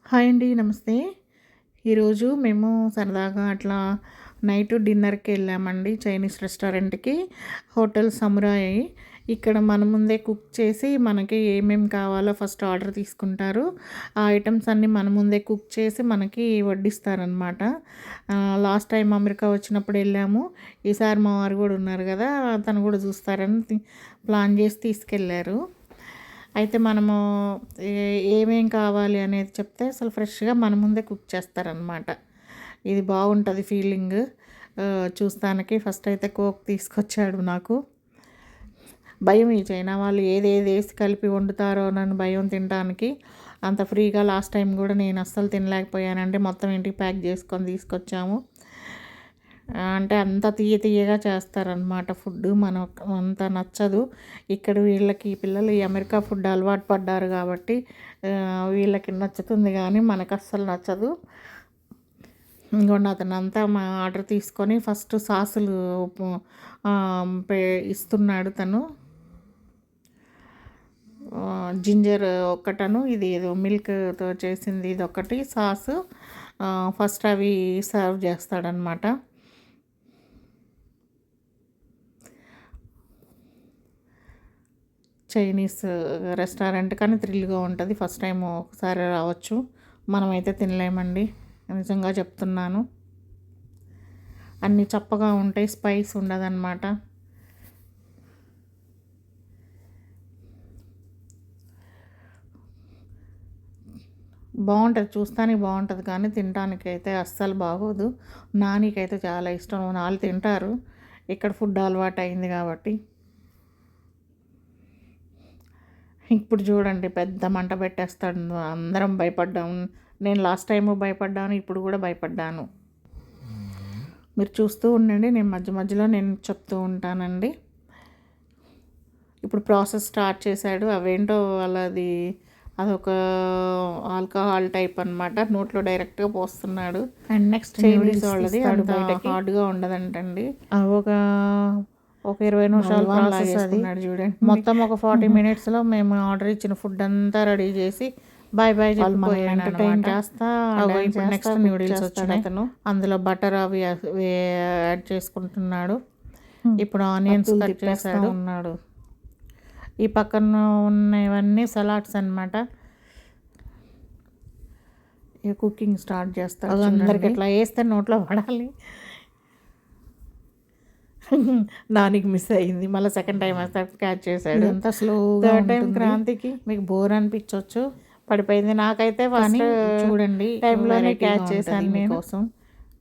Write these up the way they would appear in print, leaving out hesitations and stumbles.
Hi అండి. నమస్తే. ఈరోజు మేము సరదాగా అట్లా నైట్ డిన్నర్‌కి వెళ్ళామండి చైనీస్ రెస్టారెంట్‌కి. Hotel samurai. ఇక్కడ మన ముందే కుక్ చేసి మనకి ఏమేమి కావాలో ఫస్ట్ ఆర్డర్ తీసుకుంటారు. ఆ ఐటెమ్స్ అన్నీ మన ముందే కుక్ చేసి మనకి వడ్డిస్తారనమాట. లాస్ట్ టైం అమెరికా వచ్చినప్పుడు వెళ్ళాము. ఈసారి మా వారు కూడా ఉన్నారు కదా! తను కూడా చూస్తారని ప్లాన్ చేసి తీసుకెళ్లారు. అయితే మనము ఏ ఏమేం కావాలి అనేది చెప్తే అసలు ఫ్రెష్‌గా మన ముందే కుక్ చేస్తారనమాట. ఇది బాగుంటది ఫీలింగ్. చూస్తానికి ఫస్ట్ అయితే కోక్ తీసుకొచ్చాడు నాకు. భయం ఈ చైనా వాళ్ళు ఏదేదేసి కలిపి వండుతారోనని భయం తినటానికి. అంత ఫ్రీగా లాస్ట్ టైం కూడా నేను అస్సలు తినలేకపోయానండి. మొత్తం ఇంటికి ప్యాక్ చేసుకొని తీసుకొచ్చాము. అంటే అంత తియ్యగా చేస్తారనమాట ఫుడ్డు. మనకు అంత నచ్చదు. ఇక్కడ వీళ్ళకి పిల్లలు ఈ అమెరికా ఫుడ్ అలవాటు పడ్డారు కాబట్టి వీళ్ళకి నచ్చుతుంది కానీ మనకు అస్సలు నచ్చదు. ఇంగోండి అతనంతా మా ఆర్డర్ తీసుకొని ఫస్ట్ సాసులు ఇస్తున్నాడు తను. జింజర్ ఒకటను ఇది ఏదో మిల్క్‌తో చేసింది ఇదొకటి సాసు. ఫస్ట్ అవి సర్వ్ చేస్తాడనమాట. చైనీస్ రెస్టారెంట్ కానీ థ్రిల్‌గా ఉంటుంది. ఫస్ట్ టైం ఒకసారి రావచ్చు. మనమైతే తినలేమండి. నిజంగా చెప్తున్నాను. అన్నీ చప్పగా ఉంటాయి. స్పైస్ ఉండదన్నమాట. బాగుంటుంది. చూస్తానికి బాగుంటుంది కానీ తినటానికైతే అస్సలు బాగోదు. నానికైతే చాలా ఇష్టం. వాళ్ళు తింటారు. ఇక్కడ ఫుడ్ అలవాటు అయింది కాబట్టి. ఇప్పుడు చూడండి పెద్ద మంట పెట్టేస్తాడు. అందరం భయపడ్డాము. నేను లాస్ట్ టైము భయపడ్డాను. ఇప్పుడు కూడా భయపడ్డాను. మీరు చూస్తూ ఉండండి. నేను మధ్యలో నేను చెప్తూ ఉంటానండి. ఇప్పుడు ప్రాసెస్ స్టార్ట్ చేశాడు. అవేంటో వాళ్ళది అదొక ఆల్కహాల్ టైప్ అనమాట. నోట్లో డైరెక్ట్గా పోస్తున్నాడు. అండ్ నెక్స్ట్ చైనీస్ వాళ్ళది అంత హార్డ్గా ఉండదంటండి. ఒక 20 నిమిషాలు ప్రాసెస్ అది చూడండి. మొత్తం ఒక 40 మినిట్స్లో మేము ఆర్డర్ ఇచ్చిన ఫుడ్ అంతా రెడీ చేసి బాయ్ ఎంటర్టైన్ చేస్తా. ఇప్పుడు నెక్స్ట్ న్యూడిల్స్ వచ్చాయి. అతను అందులో బటర్ అవి యాడ్ చేసుకుంటున్నాడు. ఇప్పుడు ఆనియన్స్ కట్ చేస్తాడు ఉన్నాడు. ఈ పక్కన ఉన్నవన్నీ సలాడ్స్ అనమాట. ఇక కుకింగ్ స్టార్ట్ చేస్తాడు. అందరికి ఎట్లా వేస్తే నోట్లో పడాలి. దానికి మిస్ అయ్యింది. మళ్ళీ సెకండ్ టైం వస్తే క్యాచ్ చేశాడు. అంతా స్లోగా. థర్డ్ టైం క్రాంతికి మీకు బోర్ అనిపించవచ్చు. పడిపోయింది. నాకైతే ఫస్ట్ చూడండి టైంలోనే క్యాచ్ చేశాను. మీకోసం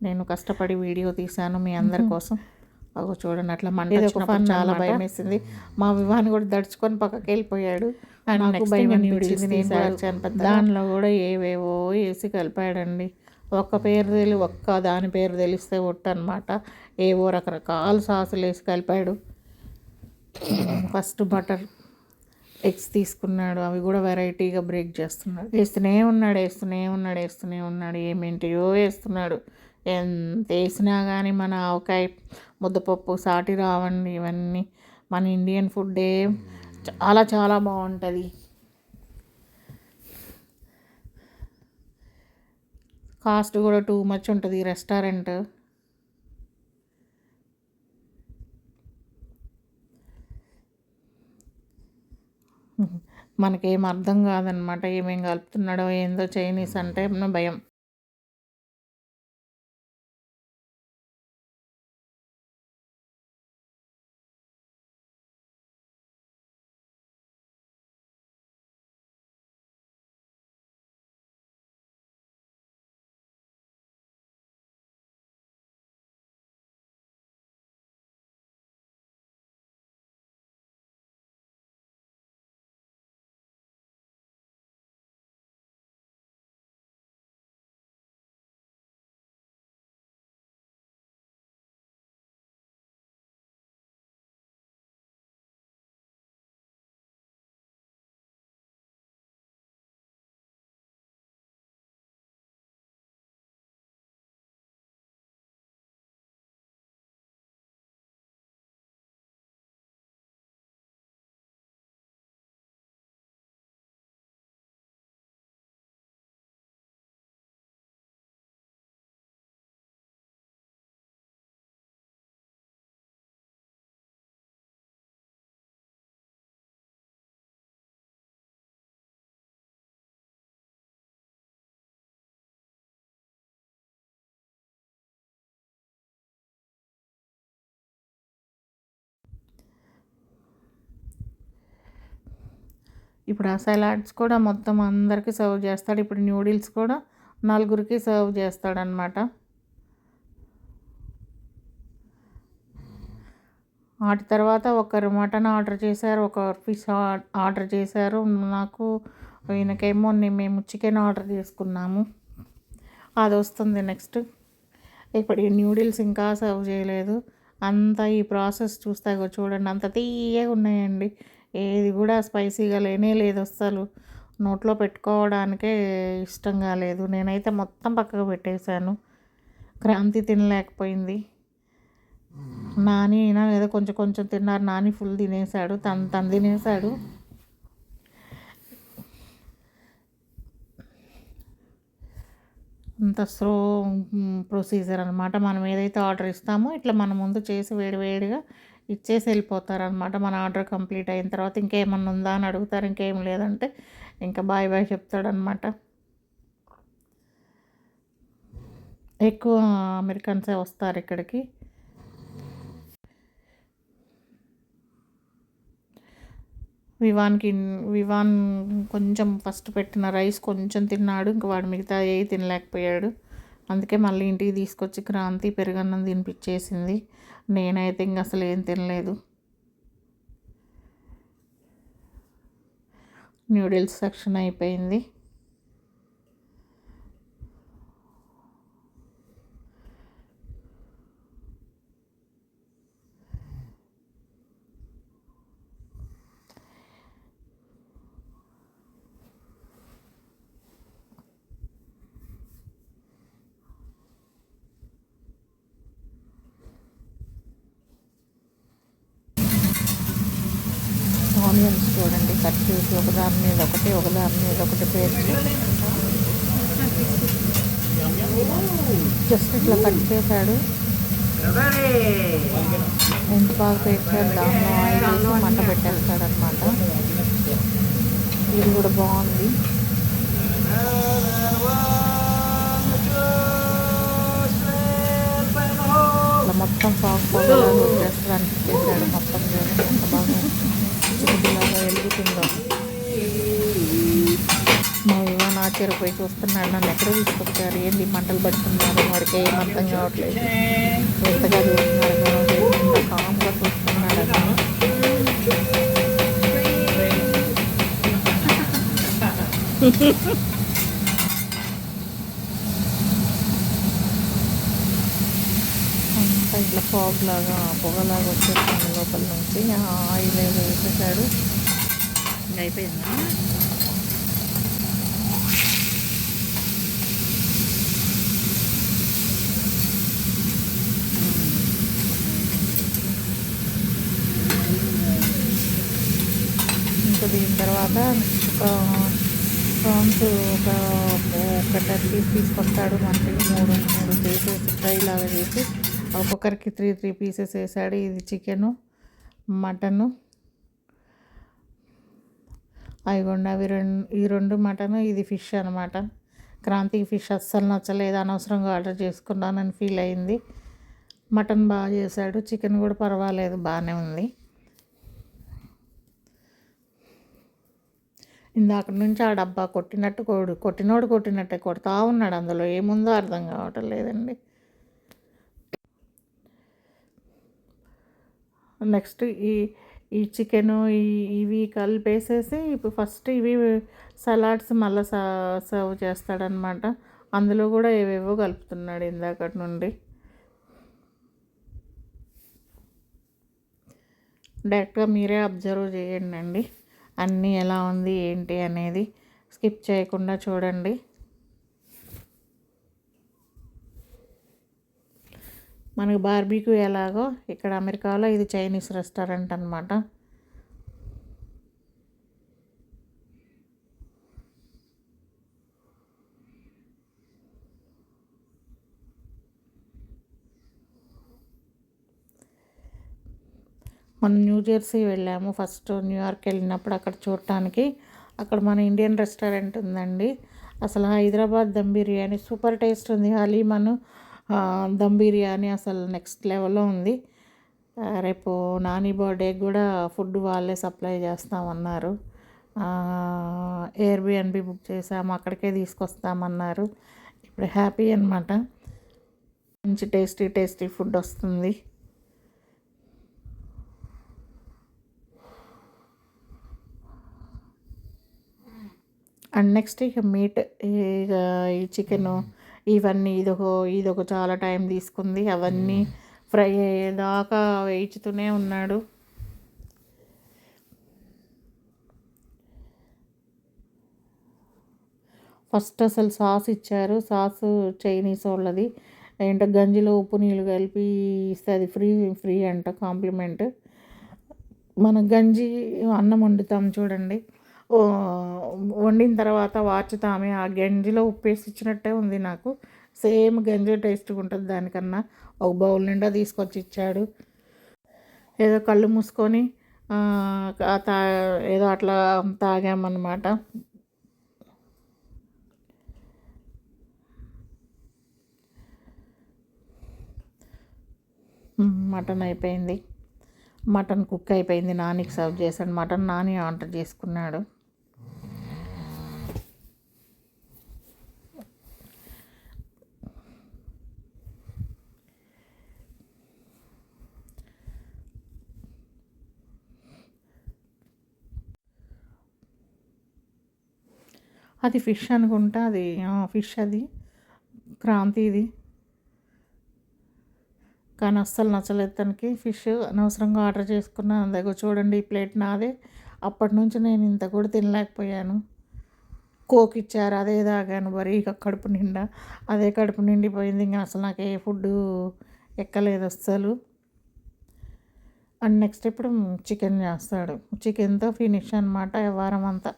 నేను కష్టపడి వీడియో తీశాను మీ అందరి కోసం. అగో చూడండి అట్లా మంట వచ్చినప్పుడు చాలా భయం వేసింది. మా వివాహాన్ని కూడా దడుచుకొని పక్కకి వెళ్ళిపోయాడు. నాకు భయం అనిపించింది. నేను దానిలో కూడా ఏవేవో వేసి కలిపాడండి. ఒక్క దాని పేరు తెలిస్తే ఒట్టు అనమాట. ఏవో రకరకాల సాసులు వేసి కలిపాడు. ఫస్ట్ బటర్ ఎగ్స్ తీసుకున్నాడు. అవి కూడా వెరైటీగా బ్రేక్ చేస్తున్నాడు. వేస్తూనే ఉన్నాడు. ఏమేంటియో వేస్తున్నాడు. ఎంత వేసినా కానీ మన ఆవకాయ ముద్దపప్పు సాటి రావండి. ఇవన్నీ మన ఇండియన్ ఫుడ్డే చాలా చాలా బాగుంటుంది. కాస్ట్ కూడా టూ మచ్ ఉంటుంది ఈ రెస్టారెంట్. మనకేం అర్థం కాదనమాట. ఏమేం కలుపుతున్నాడో ఏందో చైనీస్ అంటే భయం. ఇప్పుడు ఆ సలాడ్స్ కూడా మొత్తం అందరికీ సర్వ్ చేస్తాడు. ఇప్పుడు న్యూడిల్స్ కూడా నలుగురికి సర్వ్ చేస్తాడనమాట. వాటి తర్వాత ఒకరు మటన్ ఆర్డర్ చేశారు, ఒకరు ఫిష్ ఆర్డర్ చేశారు. నాకు ఈయనకేమో మేము చికెన్ ఆర్డర్ చేసుకున్నాము. అది వస్తుంది నెక్స్ట్. ఇప్పుడు ఈ న్యూడిల్స్ ఇంకా సర్వ్ చేయలేదు. అంతా ఈ ప్రాసెస్ చూస్తే చూడండి, అంత తీయగా ఉన్నాయండి. ఏది కూడా స్పైసీగా లేనే లేదు అస్సలు. నోట్లో పెట్టుకోవడానికే ఇష్టంగా లేదు. నేనైతే మొత్తం పక్కకు పెట్టేశాను. క్రాంతి తినలేకపోయింది. నాని అయినా ఏదో కొంచెం కొంచెం తిన్నారు. నాని ఫుల్ తినేశాడు, తను తినేశాడు. అంత స్లో ప్రొసీజర్ అనమాట. మనం ఏదైతే ఆర్డర్ ఇస్తామో ఇట్లా మన ముందు చేసి వేడివేడిగా ఇచ్చేసి వెళ్ళిపోతారనమాట. మన ఆర్డర్ కంప్లీట్ అయిన తర్వాత ఇంకేమన్నా ఉందా అని అడుగుతారు. ఇంకేం లేదంటే ఇంకా బాయ్ బాయ్ చెప్తాడనమాట. ఎక్కువ అమెరికన్సే వస్తారు ఇక్కడికి. వివాన్ కొంచెం ఫస్ట్ పెట్టిన రైస్ కొంచెం తిన్నాడు. ఇంక వాడు మిగతా ఏ తినలేకపోయాడు. అందుకే మళ్ళీ ఇంటికి తీసుకొచ్చి క్రాంతి పెరుగన్నం తినిపించేసింది. నేనైతే ఇంక అసలు ఏం తినలేదు. న్యూడిల్స్ సెక్షన్ అయిపోయింది. ఆనియన్స్ చూడండి, కట్ చేసి ఒకదాని మీద ఒకటి పేర్చి జస్ట్ ఇట్లా కట్ చేశాడు. ఎంత బాగా పేర్చాడు. దానిలో ఆయిల్ వేసి మంట పెట్టేస్తాడనమాట. ఇది కూడా బాగుంది. ఇట్లా మొత్తం సాఫ్ట్ రెస్టారెంట్ చేశాడు. మొత్తం చూడండి ఎంత బాగా చిక్కులాగా వెలుగుతుందో. మా వివాన్ ఆశ్చర్యపోయి చూస్తున్నాడు. నన్ను ఎక్కడ తీసుకొచ్చారు, ఏంటి మంటలు పడుతున్నారు, వాడికి ఏం అర్థం కావట్లేదు. ఎంతగా చూస్తున్నారు, ఎంత కామ్గా చూస్తున్నాడు అతను. అంతా ఇట్లా ఫాగ్ లాగా పొగలాగా వచ్చేస్తుంది లోపల నుంచి. ఆయిల్ ఏదో వేసేసాడు. అయిపోయిందా? ఇంకా దీని తర్వాత ప్రాన్స్ ఒక 10 పీస్ తీసుకొస్తాడు. మనకి మూడు చేసేసి ఫ్రై లాగా చేసి ఒక్కొక్కరికి 3 పీసెస్ వేసాడు. ఇది చికెను, మటను, అవిగోండి ఈ రెండు మటను, ఇది ఫిష్ అనమాట. క్రాంతికి ఫిష్ అస్సలు నచ్చలేదు, అనవసరంగా ఆర్డర్ చేసుకున్నానని ఫీల్ అయింది. మటన్ బాగా చేశాడు. చికెన్ కూడా పర్వాలేదు, బాగానే ఉంది. ఇందాక నుంచి ఆ డబ్బా కొట్టినట్టే కొడతా ఉన్నాడు. అందులో ఏముందో అర్థం కావటం లేదండి. నెక్స్ట్ ఈ చికెను ఇవి కలిపేసేసి ఇప్పుడు ఫస్ట్ ఇవి సలాడ్స్ మళ్ళీ సర్వ్ చేస్తాడనమాట. అందులో కూడా ఏవేవో కలుపుతున్నాడు ఇందాకటి నుండి. డైరెక్ట్గా మీరే అబ్జర్వ్ చేయండి అన్నీ ఎలా ఉంది ఏంటి అనేది, స్కిప్ చేయకుండా చూడండి. మనకు బార్బీక్యూ ఎలాగో ఇక్కడ అమెరికాలో ఇది చైనీస్ రెస్టారెంట్ అనమాట. మనం న్యూజెర్సీ వెళ్ళాము ఫస్ట్. న్యూయార్క్ వెళ్ళినప్పుడు అక్కడ చూడటానికి అక్కడ మన ఇండియన్ రెస్టారెంట్ ఉందండి. అసలు హైదరాబాద్ దమ్ బిర్యానీ సూపర్ టేస్ట్ ఉంది. హలీమను దమ్ బిర్యానీ అసలు నెక్స్ట్ లెవెల్లో ఉంది. రేపు నాని బర్త్డే కూడా ఫుడ్ వాళ్ళే సప్లై చేస్తామన్నారు. ఎయిర్బిఎన్బి బుక్ చేసాము, అక్కడికే తీసుకొస్తామన్నారు. ఇప్పుడు హ్యాపీ అనమాట. మంచి టేస్టీ టేస్టీ ఫుడ్ వస్తుంది. అండ్ నెక్స్ట్ ఇక మీట్, ఇక ఈ చికెను ఇవన్నీ ఇదొక చాలా టైం తీసుకుంది. అవన్నీ ఫ్రై అయ్యేదాకా వేయించుతూనే ఉన్నాడు. ఫస్ట్ అసలు సాస్ ఇచ్చారు. సాసు చైనీస్ వాళ్ళది. ఏంటో గంజిలో ఉప్పు నీళ్ళు కలిపి ఇస్తే అది ఫ్రీ ఫ్రీ అంట, కాంప్లిమెంట్. మన గంజి అన్నం వండుతాం చూడండి, వండిన తర్వాత వాచుతామే, ఆ గంజిలో ఉప్పేసి ఇచ్చినట్టే ఉంది నాకు. సేమ్ గంజి టేస్ట్గా ఉంటుంది దానికన్నా. ఒక బౌల్ నిండా తీసుకొచ్చి ఇచ్చాడు. ఏదో కళ్ళు మూసుకొని తా ఏదో అట్లా తాగామన్నమాట. మటన్ అయిపోయింది. మటన్ కుక్ అయిపోయింది. నానికి సర్వ్ చేశాడు. మటన్ నాని ఆర్డర్ చేసుకున్నాడు. అది ఫిష్ అనుకుంటా, అది ఫిష్, అది క్రాంతిది. కానీ అస్సలు నచ్చలేదు తనకి ఫిష్. అనవసరంగా ఆర్డర్ చేసుకున్నాను. దగ్గర చూడండి, ఈ ప్లేట్ నాదే. అప్పటి నుంచి నేను ఇంత కూడా తినలేకపోయాను. కోక్ ఇచ్చారు, అదే తాగాను మరి. ఇక కడుపు నిండా అదే కడుపు నిండిపోయింది. ఇంకా అసలు నాకు ఏ ఫుడ్డు ఎక్కలేదు అస్సలు. అండ్ నెక్స్ట్ ఇప్పుడు చికెన్ చేస్తాడు. చికెన్తో ఫినిష్ అనమాట వారం అంతా.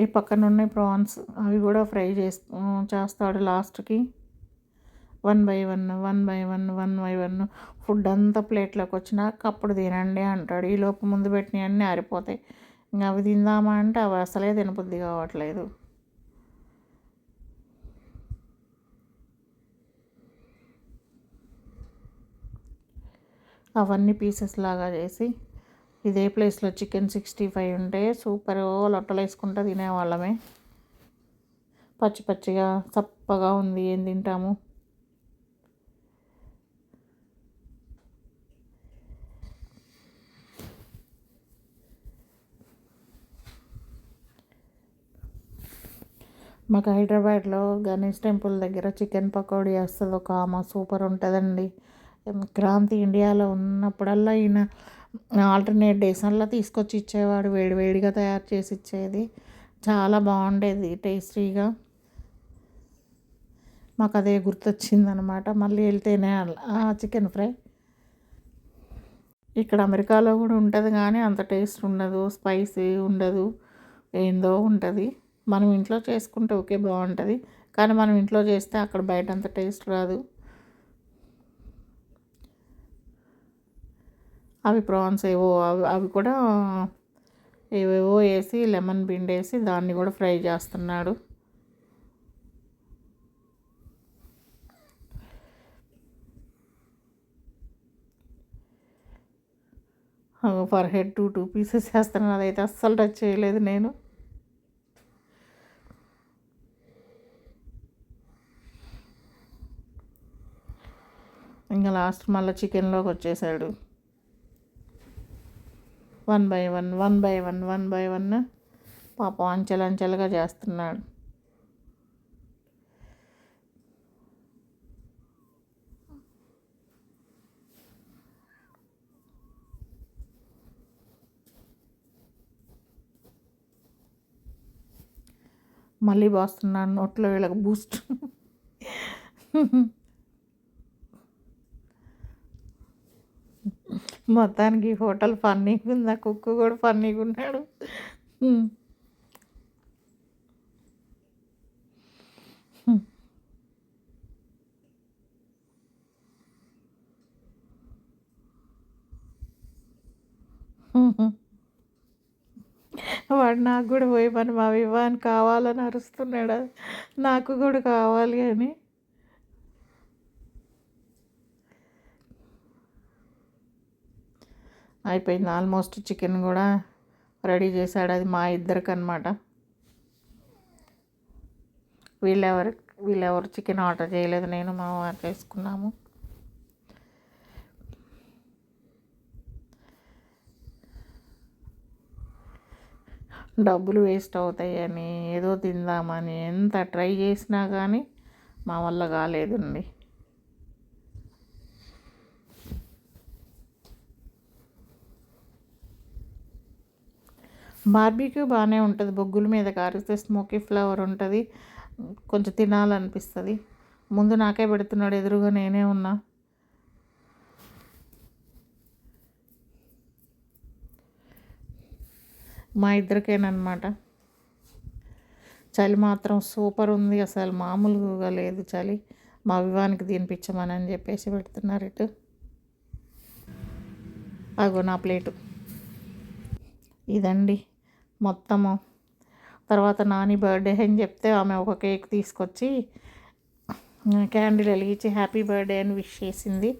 ఈ పక్కన ఉన్నాయి ప్రాన్స్, అవి కూడా ఫ్రై చేస్తాడు లాస్ట్కి. వన్ బై వన్ ఫుడ్ అంతా ప్లేట్లోకి వచ్చినాక అప్పుడు తినండి అంటాడు. ఈలోపు ముందు పెట్టినవన్నీ ఆరిపోతాయి. ఇంకా అవి తిందామా అంటే అవి అసలే తినబుద్ధి కావట్లేదు. అవన్నీ పీసెస్ లాగా చేసి, ఇదే ప్లేస్లో చికెన్ 65 ఉంటే సూపర్ లొట్టలు వేసుకుంటూ తినేవాళ్ళమే. పచ్చి పచ్చిగా చప్పగా ఉంది, ఏం తింటాము. మాకు హైదరాబాద్లో గణేష్ టెంపుల్ దగ్గర చికెన్ పకోడీ వస్తుంది ఒక ఆమె, సూపర్ ఉంటుందండి. క్రాంతి ఇండియాలో ఉన్నప్పుడల్లా ఈయన ఆల్టర్నేట్ డేస్ అలా తీసుకొచ్చి ఇచ్చేవాడు, వేడివేడిగా తయారు చేసి ఇచ్చేది. చాలా బాగుండేది, టేస్టీగా. మాకు అదే గుర్తొచ్చిందనమాట. మళ్ళీ వెళ్తేనే చికెన్ ఫ్రై. ఇక్కడ అమెరికాలో కూడా ఉంటుంది కానీ అంత టేస్ట్ ఉండదు, స్పైసీ ఉండదు, ఏందో ఉంటుంది. మనం ఇంట్లో చేసుకుంటే ఓకే, బాగుంటుంది. కానీ మనం ఇంట్లో చేస్తే అక్కడ బయట అంత టేస్ట్ రాదు. అవి ప్రాన్స్ అవి కూడా ఏవేవో వేసి లెమన్ పిండేసి దాన్ని కూడా ఫ్రై చేస్తున్నాడు. ఫర్ హెడ్ టూ పీసెస్ వేస్తున్నాను. అదైతే అస్సలు టచ్ చేయలేదు నేను. ఇంకా లాస్ట్ మళ్ళీ చికెన్లోకి వచ్చేసాడు. వన్ బై వన్ పాపం అంచెలంచెలుగా చేస్తున్నాడు. మళ్ళీ పోస్తున్నాను నోట్లో, వీళ్ళకి బూస్ట్. మొత్తానికి హోటల్ ఫన్నీగా ఉంది. ఆ కుక్ కూడా ఫన్నీగా ఉన్నాడు. వాడు నాకు కూడా పోయి మనం అవి ఇవ్వని కావాలని అరుస్తున్నాడు. నాకు కూడా కావాలి అని. అయిపోయింది ఆల్మోస్ట్. చికెన్ కూడా రెడీ చేశాడు, అది మా ఇద్దరికి అనమాట. వీళ్ళెవరు వీళ్ళెవరు చికెన్ ఆర్డర్ చేయలేదు, నేను మా వారు చేసుకున్నాము. డబ్బులు వేస్ట్ అవుతాయని ఏదో తిందామని ఎంత ట్రై చేసినా కానీ మా వల్ల కాలేదండి. బార్బీక్యూ బాగానే ఉంటుంది, బొగ్గుల మీద కారిస్తే స్మోకీ ఫ్లేవర్ ఉంటుంది, కొంచెం తినాలనిపిస్తుంది. ముందు నాకే పెడుతున్నాడు, ఎదురుగా నేనే ఉన్నా. మా ఇద్దరికేనమాట. చలి మాత్రం సూపర్ ఉంది, అసలు మామూలుగా లేదు చలి. మా వివానికి తినిపించమని అని చెప్పేసి పెడుతున్నారు ఇటు. అగో నా ప్లేటు ఇదండి మొత్తము. తర్వాత నాని బర్త్డే అని చెప్తే ఆమె ఒక కేక్ తీసుకొచ్చి క్యాండిల్ వెలిగించి హ్యాపీ బర్త్డే అని విష్ చేసింది.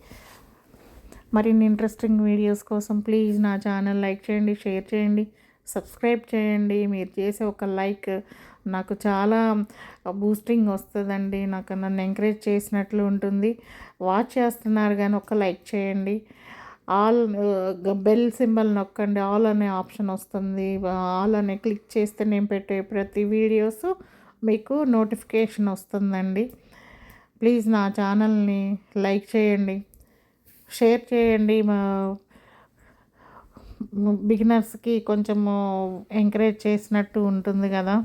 మరిన్ని ఇంట్రెస్టింగ్ వీడియోస్ కోసం ప్లీజ్ నా ఛానల్ లైక్ చేయండి, షేర్ చేయండి, సబ్స్క్రైబ్ చేయండి. మీరు చేసే ఒక లైక్ నాకు చాలా బూస్టింగ్ వస్తుందండి, నాకు నన్ను ఎంకరేజ్ చేసినట్లు ఉంటుంది. వాచ్ చేస్తున్నారు కానీ ఒక లైక్ చేయండి. ఆల్ బెల్ సింబల్ నొక్కండి, ఆల్ అనే ఆప్షన్ వస్తుంది. ఆల్ అనే క్లిక్ చేస్తే నేను పెట్టే ప్రతి వీడియోస్ మీకు నోటిఫికేషన్ వస్తుందండి. ప్లీజ్ నా ఛానల్ని లైక్ చేయండి, షేర్ చేయండి. మా బిగినర్స్కి కొంచెము ఎంకరేజ్ చేసినట్టు ఉంటుంది కదా.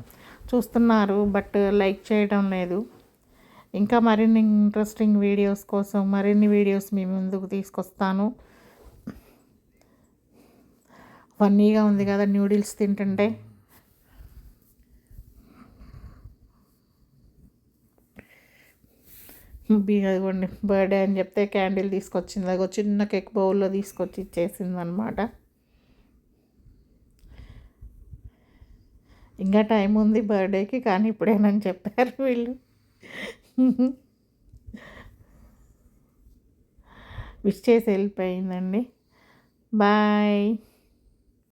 చూస్తున్నారు బట్ లైక్ చేయడం లేదు. ఇంకా మరిన్ని ఇంట్రెస్టింగ్ వీడియోస్ కోసం మరిన్ని వీడియోస్ మీ ముందుకు తీసుకొస్తాను. ఫన్నీగా ఉంది కదా న్యూడిల్స్ తింటుంటే. అదిగోండి బర్త్డే అని చెప్తే క్యాండిల్ తీసుకొచ్చింది, అదిగో చిన్న కేక్ బౌల్లో తీసుకొచ్చి ఇచ్చేసింది అనమాట. ఇంకా టైం ఉంది బర్త్డేకి, కానీ ఇప్పుడేనని చెప్పారు వీళ్ళు. విష్ చేసి వెళ్ళిపోయిందండి. బాయ్.